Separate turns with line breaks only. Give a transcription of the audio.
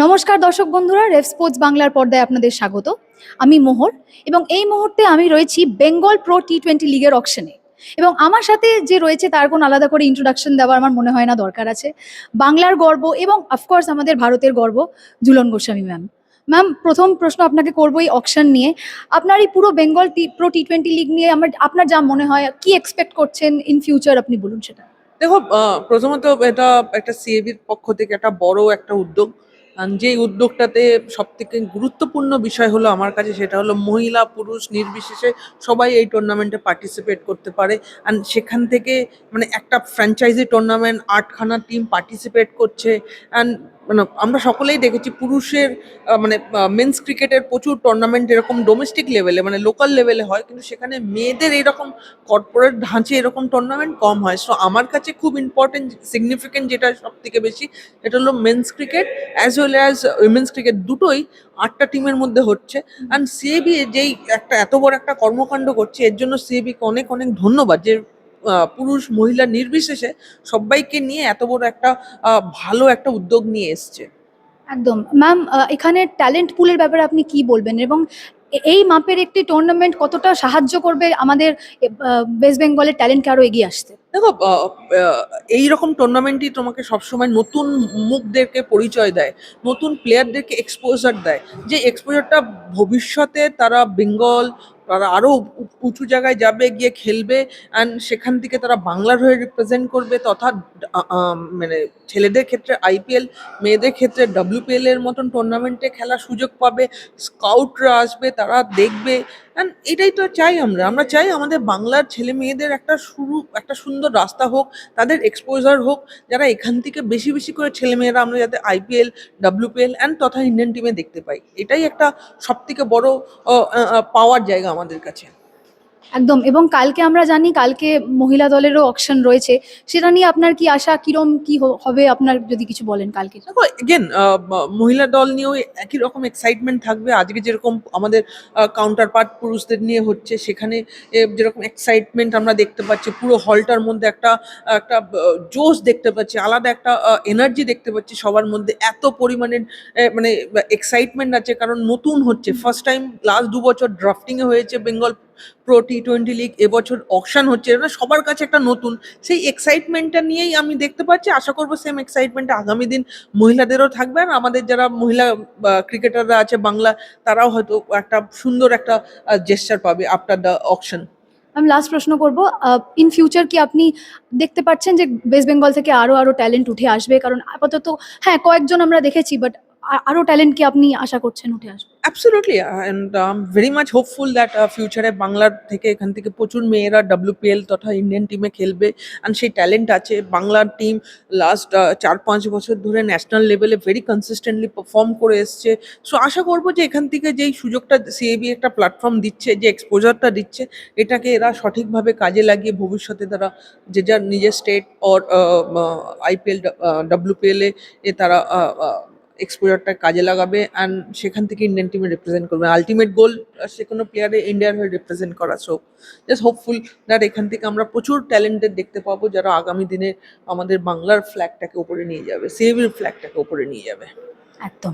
নমস্কার দর্শক বন্ধুরা, রেফ স্পোর্টস বাংলার পর্দায় আপনাদের স্বাগত। আমি মোহর এবং এই মুহূর্তে আমি রয়েছি বেঙ্গল প্রো টি20 লিগের অকশনে। এবং আমার সাথে যে রয়েছে তার কোনো আলাদা করে ইন্ট্রোডাকশন দেওয়ার আমার মনে হয় না দরকার আছে। বাংলার গর্ব এবং অফকোর্স আমাদের ভারতের গর্ব ঝুলন গোস্বামী ম্যাম। ম্যাম, প্রথম প্রশ্ন আপনাকে করবো এই অকশন নিয়ে। আপনার এই পুরো বেঙ্গল প্রো টি20 লিগ নিয়ে আপনার যা মনে হয়, কি এক্সপেক্ট করছেন ইন ফিউচার, আপনি বলুন সেটা।
দেখো, প্রথমত এটা একটা সিএবির পক্ষ থেকে একটা বড় একটা উদ্যোগ। যে উদ্যোগটাতে সব থেকে গুরুত্বপূর্ণ বিষয় হলো আমার কাছে, সেটা হলো মহিলা পুরুষ নির্বিশেষে সবাই এই টুর্নামেন্টে পার্টিসিপেট করতে পারে। অ্যান্ড সেখান থেকে মানে একটা ফ্র্যাঞ্চাইজি টুর্নামেন্ট, 8খানা টিম পার্টিসিপেট করছে। অ্যান্ড মানে আমরা সকলেই দেখেছি পুরুষের মানে মেন্স ক্রিকেটের প্রচুর টুর্নামেন্ট এরকম ডোমেস্টিক লেভেলে মানে লোকাল লেভেলে হয়, কিন্তু সেখানে মেয়েদের এরকম কর্পোরেট ধাঁচে এরকম টুর্নামেন্ট কম হয়। সো আমার কাছে খুব ইম্পর্টেন্ট সিগনিফিকেন্ট যেটা সব থেকে বেশি, এটা হলো men's cricket as well as women's cricket, দুটোই 8টা টিমের মধ্যে হচ্ছে। অ্যান্ড সিএবি যেই একটা এত বড় একটা কর্মকাণ্ড করছে, এর জন্য সিএবিকে অনেক অনেক ধন্যবাদ যে পুরুষ মহিলা নির্বিশেষে সবাইকে নিয়ে এত বড় একটা ভালো একটা উদ্যোগ নিয়ে এসছে।
একদম ম্যাম, এখানে ট্যালেন্ট পুলের ব্যাপারে আপনি কি বলবেন এবং এই মাপের একটি টুর্নামেন্ট কতটা সাহায্য করবে আমাদের ওয়েস্ট বেঙ্গলের ট্যালেন্টকে আরো এগিয়ে আসতে?
দেখো, এইরকম টুর্নামেন্টই তোমাকে সবসময় নতুন মুখদেরকে পরিচয় দেয়, নতুন প্লেয়ারদেরকে এক্সপোজার দেয়, যে এক্সপোজারটা ভবিষ্যতে তারা বেঙ্গল, তারা আরও উঁচু জায়গায় যাবে, গিয়ে খেলবে। অ্যান্ড সেখান থেকে তারা বাংলার হয়ে রিপ্রেজেন্ট করবে, তথা মানে ছেলেদের ক্ষেত্রে আইপিএল, মেয়েদের ক্ষেত্রে ডাব্লিউপিএল এর মতন টুর্নামেন্টে খেলার সুযোগ পাবে। স্কাউটরা আসবে, তারা দেখবে। অ্যান্ড এটাই তো চাই আমরা। আমরা চাই আমাদের বাংলার ছেলে মেয়েদের একটা সুন্দর রাস্তা হোক, তাদের এক্সপোজার হোক, যারা এখান থেকে বেশি বেশি করে ছেলেমেয়েরা আমরা যাতে আইপিএল, ডাব্লিউপিএল অ্যান্ড তথা ইন্ডিয়ান টিমে দেখতে পাই। এটাই একটা সবথেকে বড় পাওয়ার জায়গা আমাদের কাছে।
একদম। এবং কালকে আমরা জানি কালকে মহিলা দলেরও অকশন রয়েছে, সেটা নিয়ে আপনার কি আশা, কিরম কি হবে আপনার, যদি কিছু বলেন কালকে।
দেখো, এগেন মহিলা দল নিয়েও একই রকম এক্সাইটমেন্ট থাকবে। আজকে যেরকম আমাদের কাউন্টার পার্ট পুরুষদের নিয়ে হচ্ছে, সেখানে যেরকম এক্সাইটমেন্ট আমরা দেখতে পাচ্ছি, পুরো হলটার মধ্যে একটা একটা জোশ দেখতে পাচ্ছি, আলাদা একটা এনার্জি দেখতে পাচ্ছি সবার মধ্যে। এত পরিমাণে মানে এক্সাইটমেন্ট আছে, কারণ নতুন হচ্ছে, ফার্স্ট টাইম। লাস্ট 2 বছর ড্রাফটিংয়ে হয়েছে বেঙ্গল প্রো টি20 লিগ, এবছর অকশন হচ্ছে, এটা সবার কাছে একটা নতুন। সেই এক্সাইটমেন্টটা নিয়েই আমি দেখতে পাচ্ছি, আশা করবো সেম এক্সাইটমেন্টটা আগামী দিন মহিলাদেরও থাকবে। আর আমাদের যারা মহিলা ক্রিকেটাররা আছে বাংলা, তারাও হয়তো একটা সুন্দর একটা জেস্চার পাবে আফটার দ্য অকশন।
আমি লাস্ট প্রশ্ন করব, ইন ফিউচার কি আপনি দেখতে পাচ্ছেন যে ওয়েস্ট বেঙ্গল থেকে আরো আরো ট্যালেন্ট উঠে আসবে? কারণ আপাতত হ্যাঁ কয়েকজন আমরা দেখেছি, বাট আরো ট্যালেন্ট কি আপনি আশা করছেন উঠে আসবে?
Absolutely, and very much hopeful that ফিউচারে বাংলার থেকে এখান থেকে প্রচুর মেয়েরা ডাব্লিউপিএল তথা ইন্ডিয়ান টিমে খেলবে। অ্যান্ড সেই ট্যালেন্ট আছে। বাংলার টিম লাস্ট 4-5 বছর ধরে ন্যাশনাল লেভেলে ভেরি কনসিস্টেন্টলি পারফর্ম করে এসছে। সো আশা করবো যে এখান থেকে যেই সুযোগটা সিএবি একটা প্ল্যাটফর্ম দিচ্ছে, যে এক্সপোজারটা দিচ্ছে, এটাকে এরা সঠিকভাবে কাজে লাগিয়ে ভবিষ্যতে তারা যে যার নিজের স্টেট অর আইপিএল, ডাব্লিউপিএলে তারা এক্সপোজারটা কাজে লাগাবে। অ্যান্ড সেখান থেকে ইন্ডিয়ান টিমে রিপ্রেজেন্ট করবে। আলটিমেট গোল সে কোনো প্লেয়ারে ইন্ডিয়ার হয়ে রিপ্রেজেন্ট করা। সো জাস্ট হোপফুল দ্যাট এখান থেকে আমরা প্রচুর ট্যালেন্টেড দেখতে পাবো, যারা আগামী দিনে আমাদের বাংলার ফ্ল্যাগটাকে উপরে নিয়ে যাবে, সিএবির ফ্ল্যাগটাকে উপরে নিয়ে যাবে।
একদম।